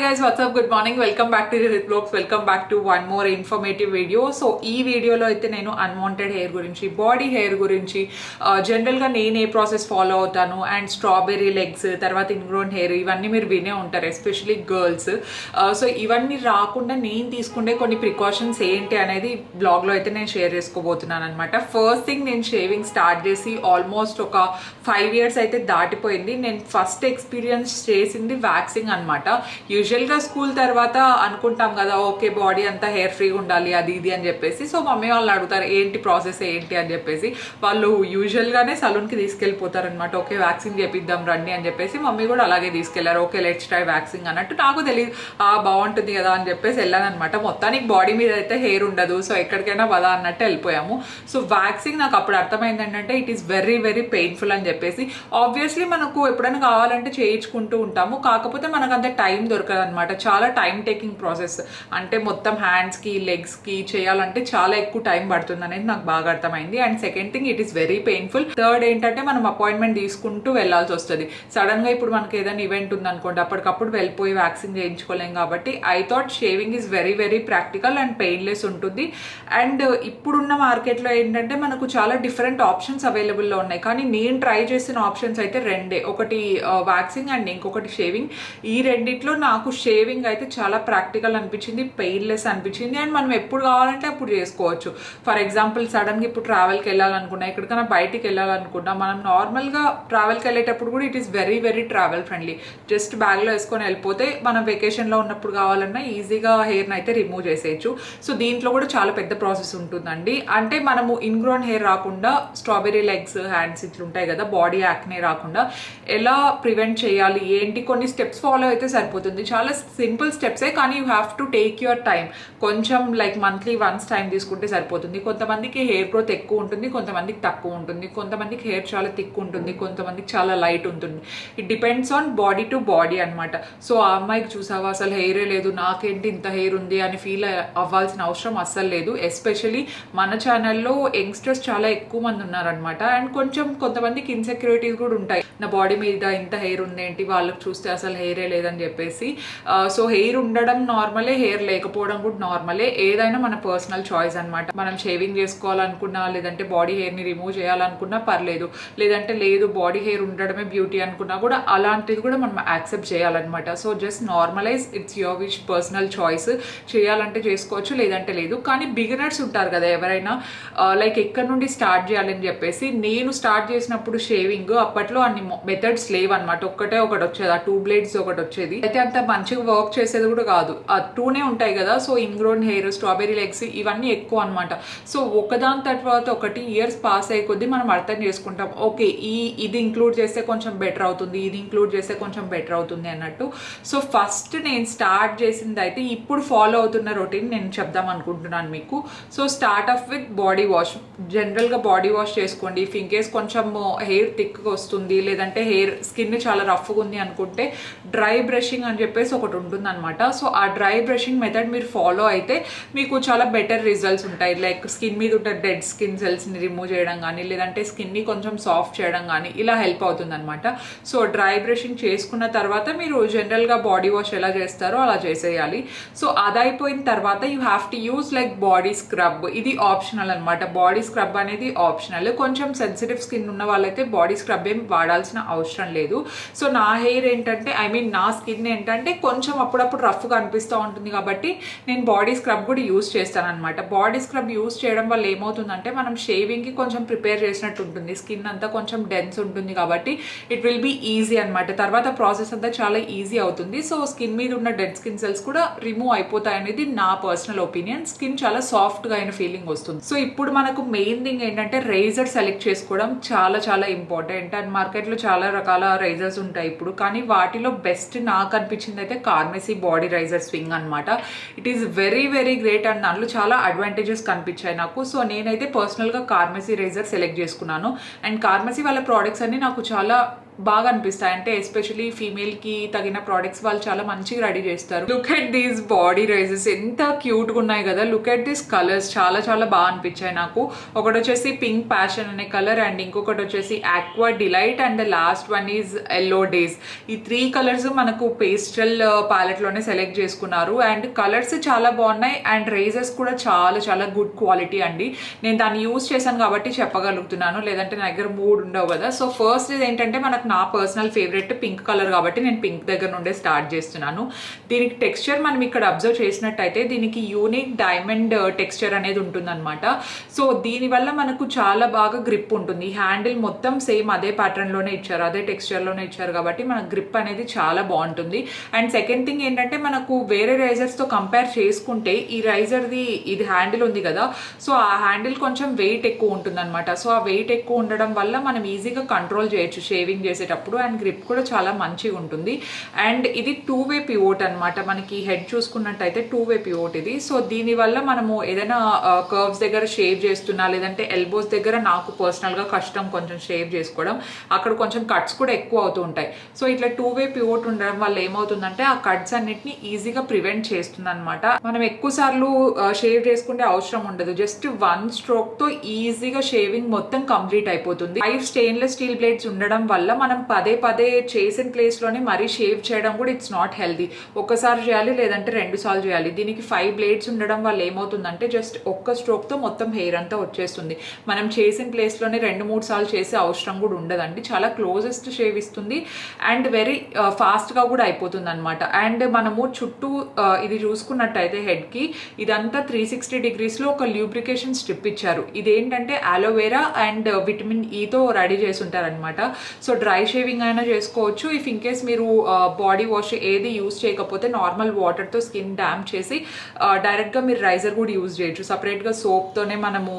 guys, what's up? Good morning. Welcome back to the vlogs. Welcome back to one more informative video. So ఈ వీడియోలో అయితే నేను unwanted hair గురించి, body hair గురించి, జనరల్గా నేను ఏ ప్రాసెస్ ఫాలో అవుతాను అండ్ స్ట్రాబెర్రీ లెగ్స్, తర్వాత ఇన్గ్రోన్ హెయిర్, ఇవన్నీ మీరు వినే ఉంటారు, ఎస్పెషలీ గర్ల్స్. సో ఇవన్నీ రాకుండా నేను తీసుకునే కొన్ని ప్రికాషన్స్ ఏంటి అనేది బ్లాగ్లో అయితే నేను షేర్ చేసుకోబోతున్నాను అనమాట. ఫస్ట్ థింగ్, నేను షేవింగ్ స్టార్ట్ చేసి ఆల్మోస్ట్ ఒక 5 years అయితే దాటిపోయింది. నేను ఫస్ట్ ఎక్స్పీరియన్స్ చేసింది వ్యాక్సింగ్ అనమాట. యూజువల్గా స్కూల్ తర్వాత అనుకుంటాం కదా, ఓకే బాడీ అంతా హెయిర్ ఫ్రీగా ఉండాలి అది ఇది అని చెప్పేసి. సో మమ్మీ వాళ్ళు అడుగుతారు ఏంటి ప్రాసెస్ ఏంటి అని చెప్పేసి. వాళ్ళు యూజువల్గానే సలూన్కి తీసుకెళ్ళిపోతారు అనమాట. ఓకే వ్యాక్సింగ్ చేపిద్దాం రండి అని చెప్పేసి. మమ్మీ కూడా అలాగే తీసుకెళ్లారు. ఓకే లెట్స్ ట్రై వ్యాక్సింగ్ అన్నట్టు. నాకు తెలియదు బాగుంటుంది కదా అని చెప్పేసి వెళ్ళాను అనమాట. మొత్తానికి బాడీ మీద అయితే హెయిర్ ఉండదు, సో ఎక్కడికైనా పదా అన్నట్టు వెళ్ళిపోయాము. సో వ్యాక్సింగ్ నాకు అప్పుడు అర్థమైంది ఏంటంటే it is very very painful అని చెప్పేసి. ఆబ్వియస్లీ మనకు ఎప్పుడైనా కావాలంటే చేయించుకుంటూ ఉంటాము, కాకపోతే మనకు అంత టైం దొరకదు అనమాట. చాలా టైం టేకింగ్ ప్రాసెస్. అంటే మొత్తం హ్యాండ్స్కి లెగ్స్కి చేయాలంటే చాలా ఎక్కువ టైం పడుతుంది అనేది నాకు బాగా అర్థమైంది. And second thing, it is very painful. Third ఏంటంటే మనం అపాయింట్మెంట్ తీసుకుంటూ వెళ్ళాల్సి వస్తుంది. సడన్గా ఇప్పుడు మనకి ఏదైనా ఈవెంట్ ఉందనుకోండి, అప్పటికప్పుడు వెళ్ళిపోయి వ్యాక్సిన్ చేయించుకోలేం. కాబట్టి I thought shaving is very very practical and painless ఉంటుంది. అండ్ ఇప్పుడున్న మార్కెట్లో ఏంటంటే మనకు చాలా డిఫరెంట్ ఆప్షన్స్ అవైలబుల్లో ఉన్నాయి, కానీ నేను ట్రై చేసిన ఆప్షన్స్ అయితే రెండే. ఒకటి వ్యాక్సింగ్ అండ్ ఇంకొకటి షేవింగ్. ఈ రెండిట్లో నాకు షేవింగ్ అయితే చాలా ప్రాక్టికల్ అనిపించింది, పెయిన్లెస్ అనిపించింది. అండ్ మనం ఎప్పుడు కావాలంటే అప్పుడు చేసుకోవచ్చు. ఫర్ ఎగ్జాంపుల్ సడన్గా ఇప్పుడు ట్రావెల్కి వెళ్ళాలనుకున్నా, ఎక్కడికైనా బయటికి వెళ్ళాలనుకున్నా, మనం నార్మల్గా ట్రావెల్కి వెళ్ళేటప్పుడు కూడా it is very very travel friendly. Just బ్యాగ్లో వేసుకొని వెళ్ళిపోతే మనం వెకేషన్లో ఉన్నప్పుడు కావాలన్నా ఈజీగా హెయిర్ని అయితే రిమూవ్ చేసేయచ్చు. సో దీంట్లో కూడా చాలా పెద్ద ప్రాసెస్ ఉంటుందండి. అంటే మనము ఇన్గ్రోన్ హెయిర్ రాకుండా, స్ట్రాబెర్రీ లెగ్స్, హ్యాండ్స్ ఇట్లా ఉంటాయి కదా, బాడీ యాక్నే రాకుండా ఎలా ప్రివెంట్ చేయాలి ఏంటి, కొన్ని స్టెప్స్ ఫాలో అయితే సరిపోతుంది. చాలా సింపుల్ స్టెప్సే, కానీ you have to take your time. కొంచెం లైక్ మంత్లీ వన్స్ టైం తీసుకుంటే సరిపోతుంది. కొంతమందికి హెయిర్ గ్రోత్ ఎక్కువ ఉంటుంది, కొంతమందికి తక్కువ ఉంటుంది. కొంతమందికి హెయిర్ చాలా థిక్ ఉంటుంది, కొంతమందికి చాలా లైట్ ఉంటుంది. It depends on body to body అనమాట. సో ఆ అమ్మాయికి చూసావా అసలు హెయిరే లేదు, నాకేంటి ఇంత హెయిర్ ఉంది అని ఫీల్ అవ్వాల్సిన అవసరం అస్సలు లేదు. ఎస్పెషలీ మన ఛానల్లో యంగ్స్టర్స్ చాలా ఎక్కువ మంది ఉన్నారనమాట. అండ్ కొంతమందికి ఇన్సెక్యూరిటీస్ కూడా ఉంటాయి, నా బాడీ మీద ఇంత హెయిర్ ఉంది ఏంటి, వాళ్ళకి చూస్తే అసలు హెయిరే లేదని చెప్పేసి. సో హెయిర్ ఉండడం నార్మలే, హెయిర్ లేకపోవడం కూడా నార్మలే. ఏదైనా మన పర్సనల్ చాయిస్ అనమాట. మనం షేవింగ్ చేసుకోవాలనుకున్నా, లేదంటే బాడీ హెయిర్ని రిమూవ్ చేయాలనుకున్నా పర్లేదు, లేదంటే లేదు బాడీ హెయిర్ ఉండడమే బ్యూటీ అనుకున్నా కూడా అలాంటిది కూడా మనం యాక్సెప్ట్ చేయాలన్నమాట. So just normalise, it's your wish, personal choice. చేయాలంటే చేసుకోవచ్చు, లేదంటే లేదు. కానీ బిగినర్స్ ఉంటారు కదా ఎవరైనా, లైక్ ఎక్కడి నుండి స్టార్ట్ చేయాలని చెప్పేసి. నేను స్టార్ట్ చేసినప్పుడు షేవింగ్ అప్పట్లో అన్ని మెథడ్స్ లేవు అనమాట. ఒకటి వచ్చేది, ఆ 2 blades ఒకటి వచ్చేది. అయితే అంత మంచిగా వర్క్ చేసేది కూడా కాదు. ఆ 2నే ఉంటాయి కదా. So ingrown hair, strawberry legs ఇవన్నీ ఎక్కువ అనమాట. సో ఒకదాని తర్వాత ఒకటి ఇయర్స్ పాస్ అయ్యే కొద్దీ మనం అర్థం చేసుకుంటాం, ఓకే ఇది ఇంక్లూడ్ చేస్తే కొంచెం బెటర్ అవుతుంది, ఇది ఇంక్లూడ్ చేస్తే కొంచెం బెటర్ అవుతుంది అన్నట్టు. సో ఫస్ట్ నేను స్టార్ట్ చేసింది అయితే ఇప్పుడు ఫాలో అవుతున్న రొటీన్ నేను చెప్దాం అనుకుంటున్నాను మీకు. So start of with body wash. జనరల్గా బాడీ వాష్ చేసుకోండి. ఇఫ్ ఇన్ కేస్ కొంచెం హెయిర్ థిక్గా వస్తుంది, లేదంటే హెయిర్ స్కిన్ చాలా రఫ్గా ఉంది అనుకుంటే డ్రై బ్రషింగ్ అని చెప్పేసి ఒకటి ఉంటుంది అనమాట. సో ఆ డ్రై బ్రషింగ్ మెథడ్ మీరు ఫాలో అయితే మీకు చాలా బెటర్ రిజల్ట్స్ ఉంటాయి. లైక్ స్కిన్ మీద ఉన్న డెడ్ స్కిన్ సెల్స్ని రిమూవ్ చేయడం కానీ, లేదంటే స్కిన్ని కొంచెం సాఫ్ట్ చేయడం కానీ ఇలా హెల్ప్ అవుతుంది అనమాట. సో డ్రై బ్రషింగ్ చేసుకున్న తర్వాత మీరు జనరల్గా బాడీ వాష్ ఎలా చేస్తారో అలా చేసేయాలి. సో అదైపోయిన తర్వాత you have to use like body scrub. ఇది ఆప్షనల్ అనమాట. బాడీ స్క్రబ్ అనేది ఆప్షనల్. కొంచెం సెన్సిటివ్ స్కిన్ ఉన్న వాళ్ళైతే బాడీ స్క్రబ్ ఏం వాడాల్సిన అవసరం లేదు. సో నా హెయిర్ ఏంటంటే, నా స్కిన్ ఏంటంటే కొంచెం అప్పుడప్పుడు రఫ్గా అనిపిస్తూ ఉంటుంది కాబట్టి నేను బాడీ స్క్రబ్ కూడా యూజ్ చేస్తాను అనమాట. బాడీ స్క్రబ్ యూజ్ చేయడం వల్ల ఏమవుతుందంటే మనం షేవింగ్కి కొంచెం ప్రిపేర్ చేసినట్టు ఉంటుంది. స్కిన్ అంతా కొంచెం డెన్స్ ఉంటుంది కాబట్టి ఇట్ విల్ బీ ఈజీ అనమాట. తర్వాత ప్రాసెస్ అంతా చాలా ఈజీ అవుతుంది. సో స్కిన్ మీద ఉన్న డెడ్ స్కిన్ సెల్స్ కూడా రిమూవ్ అయిపోతాయి అనేది నా పర్సనల్ ఒపీనియన్. స్కిన్ చాలా సాఫ్ట్గా అయిన ఫీలింగ్ వస్తుంది. సో ఇప్పుడు మనకు మెయిన్ థింగ్ ఏంటంటే రేజర్ సెలెక్ట్ చేసుకోవడం చాలా చాలా ఇంపార్టెంట్. అండ్ మార్కెట్లో చాలా రకాల రైజర్స్ ఉంటాయి ఇప్పుడు, కానీ వాటిలో బెస్ట్ నాకు అనిపించింది అయితే కార్మెసీ బాడీ రైజర్ స్వింగ్ అనమాట. It is very very great and దాంట్లో చాలా అడ్వాంటేజెస్ కనిపించాయి నాకు. సో నేనైతే పర్సనల్గా కార్మెసీ రైజర్ సెలెక్ట్ చేసుకున్నాను. అండ్ కార్మెసీ వాళ్ళ ప్రోడక్ట్స్ అన్ని నాకు చాలా బాగా అనిపిస్తాయి. అంటే ఎస్పెషలీ ఫీమేల్ కి తగిన ప్రోడక్ట్స్ వాళ్ళు చాలా మంచిగా రెడీ చేస్తారు. Look at these body razors, ఎంత క్యూట్ గా ఉన్నాయి కదా. లుక్ ఎట్ దీస్ కలర్స్, చాలా చాలా బాగా అనిపించాయి నాకు. ఒకటి వచ్చేసి పింక్ ప్యాషన్ అనే కలర్, అండ్ ఇంకొకటి వచ్చేసి aqua delight, and the last one is yellow days. ఈ 3 కలర్స్ మనకు పేస్టల్ ప్యాలెట్ లోనే సెలెక్ట్ చేసుకున్నారు. అండ్ కలర్స్ చాలా బాగున్నాయి, అండ్ రైజెస్ కూడా చాలా చాలా గుడ్ క్వాలిటీ అండి. నేను దాన్ని యూజ్ చేశాను కాబట్టి చెప్పగలుగుతున్నాను, లేదంటే నా దగ్గర మూడ్ ఉండవు కదా. సో ఫస్ట్ ఇది ఏంటంటే మనకు నా పర్సనల్ ఫేవరెట్ పింక్ కలర్ కాబట్టి నేను పింక్ దగ్గర నుండే స్టార్ట్ చేస్తున్నాను. దీనికి టెక్స్చర్ మనం ఇక్కడ అబ్జర్వ్ చేసినట్టయితే దీనికి యూనిక్ డైమండ్ టెక్స్చర్ అనేది ఉంటుందన్నమాట. సో దీనివల్ల మనకు చాలా బాగా గ్రిప్ ఉంటుంది. హ్యాండిల్ మొత్తం సేమ్ అదే ప్యాటర్న్ లోనే ఇచ్చారు, అదే టెక్స్చర్ లోనే ఇచ్చారు కాబట్టి మన గ్రిప్ అనేది చాలా బాగుంటుంది. అండ్ సెకండ్ థింగ్ ఏంటంటే మనకు వేరే రైజర్స్ తో కంపేర్ చేసుకుంటే ఈ రైజర్ది ఇది హ్యాండిల్ ఉంది కదా, సో ఆ హ్యాండిల్ కొంచెం వెయిట్ ఎక్కువ ఉంటుంది అనమాట. సో ఆ వెయిట్ ఎక్కువ ఉండడం వల్ల మనం ఈజీగా కంట్రోల్ చేయొచ్చు షేవింగ్ చేసేటప్పుడు, అండ్ గ్రిప్ కూడా చాలా మంచిగా ఉంటుంది. అండ్ ఇది 2-వే పివోట్ అనమాట. మనకి హెడ్ చూసుకున్నట్టయితే 2-వే పివోట్ ఇది. సో దీనివల్ల మనము ఏదైనా కర్వ్స్ దగ్గర షేవ్ చేస్తున్నా, లేదంటే ఎల్బోస్ దగ్గర నాకు పర్సనల్ గా కష్టం కొంచెం షేవ్ చేసుకోవడం, అక్కడ కొంచెం కట్స్ కూడా ఎక్కువ అవుతూ ఉంటాయి. సో ఇట్లా 2-వే పివోట్ ఉండడం వల్ల ఏమవుతుందంటే ఆ కట్స్ అన్నిటిని ఈజీగా ప్రివెంట్ చేస్తుంది అనమాట. మనం ఎక్కువ సార్లు షేవ్ చేసుకుంటే అవసరం ఉండదు, జస్ట్ 1 స్ట్రోక్ తో ఈజీగా షేవింగ్ మొత్తం కంప్లీట్ అయిపోతుంది. 5 స్టెయిన్లెస్ స్టీల్ బ్లేడ్స్ ఉండడం వల్ల మనం పదే పదే చేసిన ప్లేస్ లోనే మరీ షేవ్ చేయడం కూడా ఇట్స్ నాట్ హెల్దీ. ఒక్కసారి చేయాలి, లేదంటే 2 సార్లు చేయాలి. దీనికి 5 బ్లేడ్స్ ఉండడం వల్ల ఏమవుతుందంటే జస్ట్ ఒక్క స్ట్రోక్ తో మొత్తం హెయిర్ అంతా వచ్చేస్తుంది. మనం చేసిన ప్లేస్ లోనే 2-3 సార్లు చేసే అవసరం కూడా ఉండదండి. చాలా క్లోజెస్ట్ షేవ్ ఇస్తుంది, అండ్ వెరీ ఫాస్ట్ గా కూడా అయిపోతుంది అనమాట. అండ్ మనము చుట్టూ ఇది చూసుకున్నట్టయితే హెడ్ కి ఇదంతా 360 degrees లో ఒక ల్యూబ్రికేషన్ స్ట్రిప్ ఇచ్చారు. ఇదేంటంటే అలోవెరా అండ్ విటమిన్ ఈతో రెడీ చేసి ఉంటారనమాట. సో డ్రై షేవింగ్ అయినా చేసుకోవచ్చు. ఇఫ్ ఇన్ కేస్ మీరు బాడీ వాష్ ఏది యూజ్ చేయకపోతే నార్మల్ వాటర్తో స్కిన్ డ్యామ్ చేసి డైరెక్ట్గా మీరు రైజర్ కూడా యూజ్ చేయొచ్చు. సపరేట్గా సోప్తోనే మనము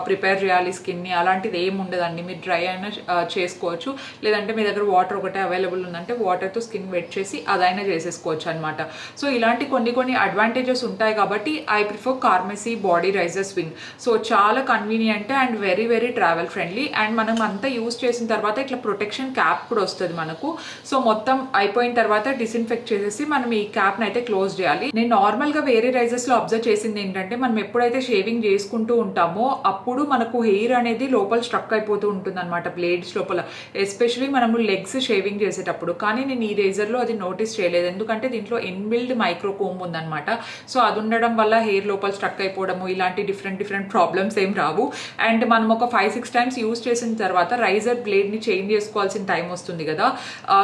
ప్రిపేర్ చేయాలి స్కిన్ని, అలాంటిది ఏమి ఉండదండి. మీరు డ్రై అయినా చేసుకోవచ్చు, లేదంటే మీ దగ్గర వాటర్ ఒకటే అవైలబుల్ ఉందంటే వాటర్తో స్కిన్ వెట్ చేసి అదైనా చేసేసుకోవచ్చు అనమాట. సో ఇలాంటి కొన్ని అడ్వాంటేజెస్ ఉంటాయి కాబట్టి ఐ ప్రిఫర్ కార్మెసీ బాడీ రైజర్ స్వింగ్. సో చాలా convenient and very very travel friendly. And మనం అంతా యూజ్ చేసిన తర్వాత ఇట్లా ప్రొటెక్షన్ క్యాప్ కూడా వస్తుంది మనకు. సో మొత్తం అయిపోయిన తర్వాత డిస్ఇన్ఫెక్ట్ చేసేసి మనం ఈ క్యాప్ అయితే క్లోజ్ చేయాలి. నేను నార్మల్ గా వేరే రైజర్స్ లో అబ్జర్వ్ చేసింది ఏంటంటే మనం ఎప్పుడైతే షేవింగ్ చేసుకుంటూ ఉంటామో అప్పుడు మనకు హెయిర్ అనేది లోపల స్ట్రక్ అయిపోతూ ఉంటుంది అనమాట, బ్లేడ్స్ లోపల, ఎస్పెషలీ మనము లెగ్స్ షేవింగ్ చేసేటప్పుడు. కానీ నేను ఈ రేజర్ లో అది నోటీస్ చేయలేదు, ఎందుకంటే దీంట్లో ఇన్బిల్డ్ మైక్రో కోంబ్ ఉందన్నమాట. సో అది ఉండడం వల్ల హెయిర్ లోపల స్ట్రక్ అయిపోవడము ఇలాంటి డిఫరెంట్ ప్రాబ్లమ్స్ ఏం రావు. అండ్ మనం ఒక 5-6 టైమ్స్ యూజ్ చేసిన తర్వాత రైజర్ బ్లేడ్ ని చేంజ్ చేసుకోవాల్సిన టైం వస్తుంది కదా.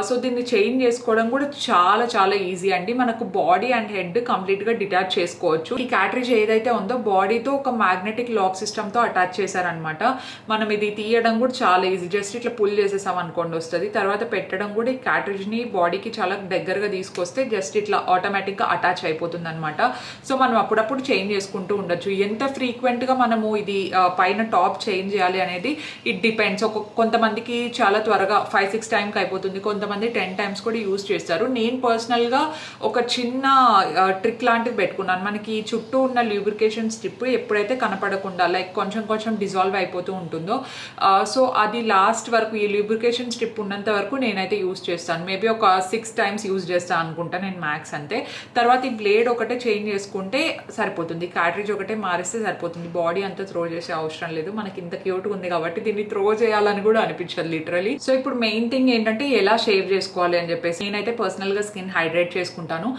సో దీన్ని చేంజ్ చేసుకోవడం కూడా చాలా చాలా ఈజీ అండి. మనకు బాడీ అండ్ హెడ్ కంప్లీట్ గా డిటాచ్ చేసుకోవచ్చు. ఈ క్యాట్రిజ్ ఏదైతే ఉందో బాడీతో ఒక మ్యాగ్నెటిక్ లాక్ సిస్టమ్ తో అటాచ్ చేశారనమాట. మనం ఇది తీయడం కూడా చాలా ఈజీ, జస్ట్ ఇట్లా పుల్ చేసేసాం అనుకోండి వస్తుంది. తర్వాత పెట్టడం కూడా ఈ క్యాట్రిజ్ ని బాడీకి చాలా దగ్గరగా తీసుకొస్తే జస్ట్ ఇట్లా ఆటోమేటిక్ గా అటాచ్ అయిపోతుంది అనమాట. సో మనం అప్పుడప్పుడు చేంజ్ చేసుకుంటూ ఉండొచ్చు. ఎంత ఫ్రీక్వెంట్ గా మనము ఇది పైన టాప్ చేంజ్ చేయాలి అనేది ఇట్ డిపెండ్స్. కొంతమందికి చాలా త్వరగా 5-6 టైమ్కి అయిపోతుంది, కొంతమంది 10 టైమ్స్ కూడా యూజ్ చేస్తారు. నేను పర్సనల్ గా ఒక చిన్న ట్రిక్ లాంటిది పెట్టుకున్నాను. మనకి చుట్టూ ఉన్న ల్యూబ్రికేషన్ స్ట్రిప్ ఎప్పుడైతే కనపడకుండా లైక్ కొంచెం డిజాల్వ్ అయిపోతూ ఉంటుందో, సో అది లాస్ట్ వరకు ఈ ల్యూబ్రికేషన్ స్ట్రిప్ ఉన్నంత వరకు నేనైతే యూజ్ చేస్తాను. మేబీ ఒక 6 టైమ్స్ యూజ్ చేస్తాను అనుకుంటా నేను మ్యాక్స్ అంతే. తర్వాత ఈ బ్లేడ్ ఒకటే చేంజ్ చేసుకుంటే సరిపోతుంది, క్యాట్రిజ్ ఒకటే మారిస్తే సరిపోతుంది. బాడీ అంతా త్రో చేసే అవసరం లేదు. మనకి ఇంత క్యూట్ ఉంది కాబట్టి దీన్ని త్రో చేయాలని కూడా అనిపించదు లిటరలీ. సో ఇప్పుడు మెయిన్ థింగ్ ఏంటంటే ఎలా షేవ్ చేసుకోవాలి అని చెప్పేసి నేనైతే పర్సనల్ గా స్కిన్ హైడ్రేట్ చేసుకుంటాను.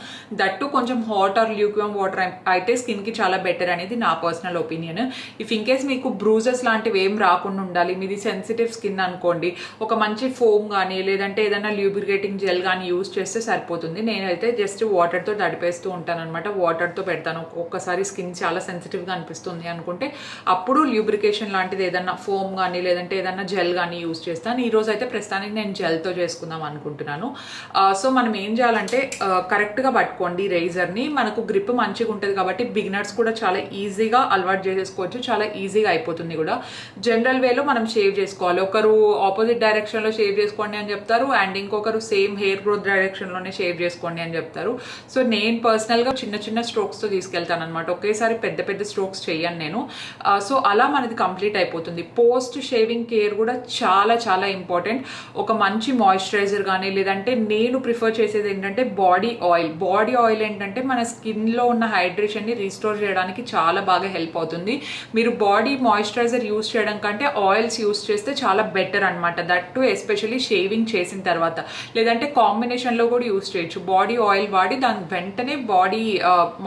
దట్టు కొంచెం హాట్ ఆర్ ల్యూక్వామ్ వాటర్ అయితే స్కిన్ కి చాలా బెటర్ అనేది నా personal opinion. If in case మీకు బ్రూజెస్ లాంటివి ఏం రాకుండా ఉండాలి, మీది సెన్సిటివ్ స్కిన్ అనుకోండి, ఒక మంచి ఫోమ్ కానీ లేదంటే ఏదైనా ల్యూబ్రికేటింగ్ జెల్ కానీ యూజ్ చేస్తే సరిపోతుంది. నేనైతే జస్ట్ వాటర్ తో తడిపేస్తూ ఉంటాను అనమాట, వాటర్ తో పెడతాను. ఒక్కసారి స్కిన్ చాలా సెన్సిటివ్ గా అనిపిస్తుంది అనుకుంటే అప్పుడు ల్యూబ్రికేషన్ లాంటిది ఏదన్నా ఫోమ్ కానీ లేదంటే ఏదన్నా జెల్ కానీ యూజ్ చేస్తాను. ఈ రోజు అయితే ప్రస్తుతానికి నేను జెల్తో చేసుకుందాం అనుకుంటున్నాను. సో మనం ఏం చేయాలంటే కరెక్ట్గా పట్టుకోండి రైజర్ని. మనకు గ్రిప్ మంచిగా ఉంటుంది కాబట్టి బిగినర్స్ కూడా చాలా ఈజీగా అలవాటు చేసేసుకోవచ్చు, చాలా ఈజీగా అయిపోతుంది కూడా. జనరల్ వేలో మనం షేవ్ చేసుకోవాలి. ఒకరు ఆపోజిట్ డైరెక్షన్లో షేవ్ చేసుకోండి అని చెప్తారు, అండ్ ఇంకొకరు సేమ్ హెయిర్ గ్రోత్ డైరెక్షన్లోనే షేవ్ చేసుకోండి అని చెప్తారు. సో నేను పర్సనల్గా చిన్న స్ట్రోక్స్తో తీసుకెళ్తాను అనమాట, ఒకేసారి పెద్ద స్ట్రోక్స్ చేయను నేను. సో అలా మనది కంప్లీట్ అయిపోతుంది. పోస్ట్ షేవింగ్ కేర్ కూడా చాలా చాలా ఇంపార్టెంట్. ఒక మంచి మాయిశ్చరైజర్ కానీ, లేదంటే నేను ప్రిఫర్ చేసేది ఏంటంటే బాడీ ఆయిల్ ఏంటంటే మన స్కిన్లో ఉన్న హైడ్రేషన్ని రీస్టోర్ చేయడానికి చాలా బాగా హెల్ప్ అవుతుంది. మీరు బాడీ మాయిశ్చరైజర్ యూస్ చేయడం కంటే ఆయిల్స్ యూస్ చేస్తే చాలా బెటర్ అనమాట. దట్ టు ఎస్పెషల్లీ షేవింగ్ చేసిన తర్వాత, లేదంటే కాంబినేషన్లో కూడా యూస్ చేయొచ్చు. బాడీ ఆయిల్ వాడి దాని వెంటనే బాడీ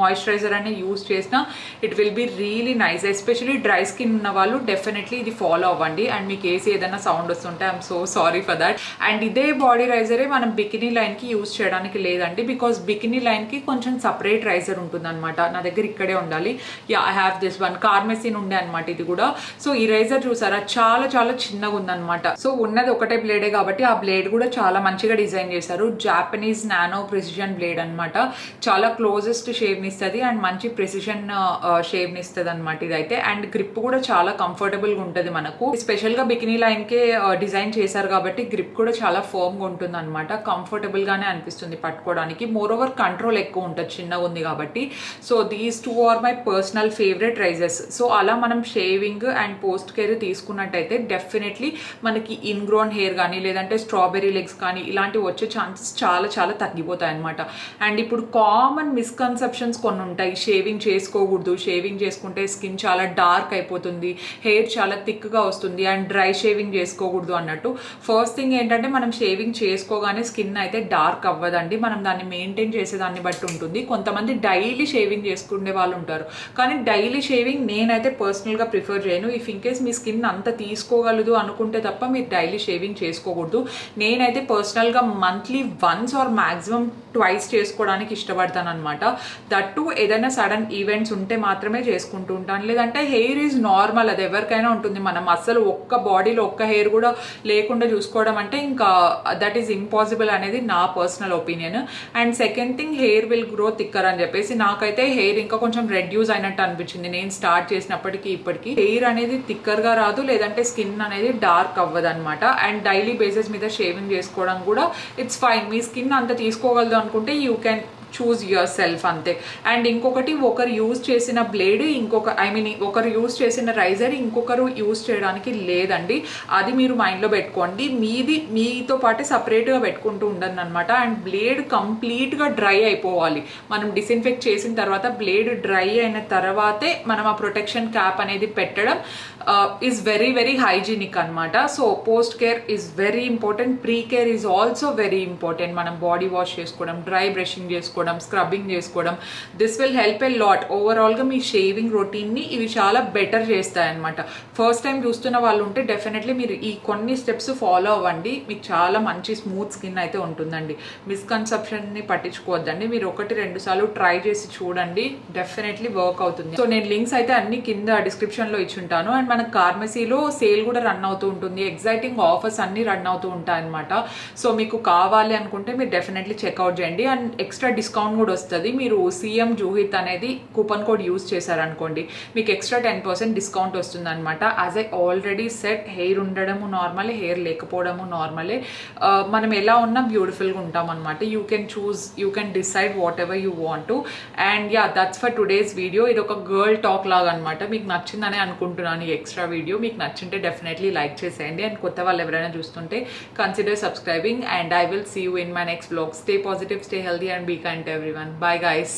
మాయిశ్చరైజర్ అనేది యూస్ చేసినా it will be really nice. Especially dry skin ఉన్న వాళ్ళు డెఫినెట్లీ ఇది ఫాలో అవ్వండి. అండ్ మీకు ఏదైనా సౌండ్ వస్తుంటే I'm so sorry for that. And ఇదే బాడీ రైజరే మనం బికినీ లైన్కి యూస్ చేయడానికి లేదండి, బికాస్ బికినీ లైన్కి కొంచెం సపరేట్ రైజర్ ఉంటుంది అనమాట. నా దగ్గర ఇక్కడే ఉండాలి. Yeah, I have this one. కార్మెసిన్ ఉండే అనమాట ఇది కూడా. సో ఈ రైజర్ చూసారా, చాలా చాలా చిన్నగా ఉందన్నమాట. సో ఉన్నది ఒకటే బ్లేడే కాబట్టి ఆ బ్లేడ్ కూడా చాలా మంచిగా డిజైన్ చేశారు. జాపనీస్ నానో ప్రెసిషన్ బ్లేడ్ అనమాట. చాలా క్లోజెస్ట్ షేవ్ని ఇస్తుంది అండ్ మంచి ప్రెసిషన్ షేవ్ని ఇస్తుంది అనమాట ఇదైతే. అండ్ గ్రిప్ కూడా చాలా కంఫర్టబుల్గా ఉంటుంది మనకు. స్పెషల్గా బికినీ లైన్కే డిజైన్ చేశారు కాబట్టి గ్రిప్ కూడా చాలా ఫర్మ్గా ఉంటుంది అనమాట. కంఫర్టబుల్గానే అనిపిస్తుంది పట్టుకోవడానికి. మోర్ ఓవర్ కంట్రోల్ ఎక్కువ ఉంటుంది చిన్నగా ఉంది కాబట్టి. So these two are my personal favourite razors. So అలా మనం షేవింగ్ అండ్ పోస్ట్ కేర్ తీసుకున్నట్టయితే డెఫినెట్లీ మనకి ఇన్గ్రోన్ హెయిర్ కానీ, లేదంటే స్ట్రాబెర్రీ లెగ్స్ కానీ ఇలాంటివి వచ్చే ఛాన్సెస్ చాలా చాలా తగ్గిపోతాయి అనమాట. అండ్ ఇప్పుడు కామన్ మిస్కన్సెప్షన్స్ కొన్ని ఉంటాయి. షేవింగ్ చేసుకోకూడదు, షేవింగ్ చేసుకుంటే స్కిన్ చాలా డార్క్ అయిపోతుంది, హెయిర్ చాలా థిక్గా వస్తుంది, అండ్ డ్రై షేవింగ్ చేసుకోకూడదు అన్నట్టు. ఫస్ట్ థింగ్ ఏంటంటే మనం షేవింగ్ చేసుకోగానే స్కిన్ అయితే డార్క్ అవ్వదండి. మనం దాన్ని మెయింటైన్ చేసేదాన్ని బట్టి ఉంటుంది. కొంతమంది డైలీ షేవింగ్ చేసుకునే వాళ్ళు ఉంటారు, కానీ డైలీ షేవింగ్ నేనైతే పర్సనల్గా ప్రిఫర్ చేయను. If in case me skin అంత తీసుకోగలదు అనుకుంటే తప్ప మీరు డైలీ షేవింగ్ చేసుకోకూడదు. నేనైతే పర్సనల్గా monthly once or maximum twice చేసుకోవడానికి ఇష్టపడతాను అనమాట. దట్టు ఏదైనా సడన్ ఈవెంట్స్ ఉంటే మాత్రమే చేసుకుంటూ ఉంటాను. లేదంటే హెయిర్ ఈజ్ నార్మల్, అది ఎవరికైనా ఉంటుంది. మనం అసలు ఒక్క బాడీలో ఒక్క హెయిర్ కూడా లేకుండా చూసుకోవడం అంటే ఇంకా దట్ ఈస్ ఇంపాసిబుల్ అనేది నా personal opinion. And second thing, hair will grow thicker అని చెప్పేసి నాకైతే హెయిర్ ఇంకా కొంచెం రెడ్యూస్ అయినట్టు అనిపించింది. నేను స్టార్ట్ చేసినప్పటికీ ఇప్పటికీ హెయిర్ అనేది థిక్కర్గా రాదు, లేదంటే స్కిన్ అనేది డార్క్ అవ్వదు అనమాట. అండ్ డైలీ బేసిస్ మీద షేవింగ్ చేసుకోవడం కూడా ఇట్స్ ఫైన్. మీ స్కిన్ అంత తీసుకోగలదు అనుకుంటే you can choose your self అంతే. అండ్ ఇంకొకటి, ఒకరు యూజ్ చేసిన బ్లేడ్ ఒకరు యూజ్ చేసిన రైజర్ ఇంకొకరు యూజ్ చేయడానికి లేదండి. అది మీరు మైండ్లో పెట్టుకోండి. మీతో పాటే సపరేట్గా పెట్టుకుంటూ ఉండండి అనమాట. అండ్ బ్లేడ్ కంప్లీట్గా డ్రై అయిపోవాలి. మనం డిస్ఇన్ఫెక్ట్ చేసిన తర్వాత బ్లేడ్ డ్రై అయిన తర్వాతే మనం ఆ ప్రొటెక్షన్ క్యాప్ అనేది పెట్టడం ఈజ్ వెరీ వెరీ హైజీనిక్ అనమాట. So post care is very important. Pre care is also very important. మనం బాడీ వాష్ చేసుకోవడం, డ్రై బ్రషింగ్ చేసుకోవడం, స్క్రబ్బింగ్ చేసుకోవడం, this will help a lot. ఓవరాల్గా మీ షేవింగ్ రొటీన్ని ఇవి చాలా బెటర్ చేస్తాయి అనమాట. ఫస్ట్ టైం చూస్తున్న వాళ్ళు ఉంటే డెఫినెట్లీ మీరు ఈ కొన్ని స్టెప్స్ ఫాలో అవ్వండి. మీకు చాలా మంచి స్మూత్ స్కిన్ అయితే ఉంటుందండి. మిస్కన్సెప్షన్ని పట్టించుకోవద్దండి. మీరు 1-2 సార్లు ట్రై చేసి చూడండి, డెఫినెట్లీ వర్క్ అవుతుంది. సో నేను లింక్స్ అయితే అన్ని కింద డిస్క్రిప్షన్లో ఇచ్చి ఉంటాను. అండ్ మన ఫార్మసీలో సేల్ కూడా రన్ అవుతూ ఉంటుంది. ఎగ్జైటింగ్ ఆఫర్స్ అన్ని రన్ అవుతూ ఉంటాయి అనమాట. సో మీకు కావాలి అనుకుంటే మీరు డెఫినెట్లీ చెక్అవుట్ చేయండి. అండ్ ఎక్స్ట్రా డిస్కౌంట్ కూడా వస్తుంది. మీరు CM జూహిత్ అనేది కూపన్ కోడ్ యూస్ చేశారనుకోండి, మీకు ఎక్స్ట్రా 10% డిస్కౌంట్ వస్తుంది అనమాట. As I already set, hair ఉండడము నార్మలే, హెయిర్ లేకపోవడము నార్మలే. మనం ఎలా ఉన్నా బ్యూటిఫుల్గా ఉంటాం అనమాట. You can decide what ever you want to. And yeah, that's for today's video. ఇది ఒక గర్ల్ టాక్ లాగా అనమాట. మీకు నచ్చిందని అనుకుంటున్నాను ఈ ఎక్స్ట్రా వీడియో. మీకు నచ్చింటే డెఫినెట్లీ లైక్ చేసేయండి. అండ్ కొత్త వాళ్ళు ఎవరైనా చూస్తుంటే consider subscribing. And I will see you in my next vlog. Stay positive, stay healthy, and be kind to everyone. Bye guys.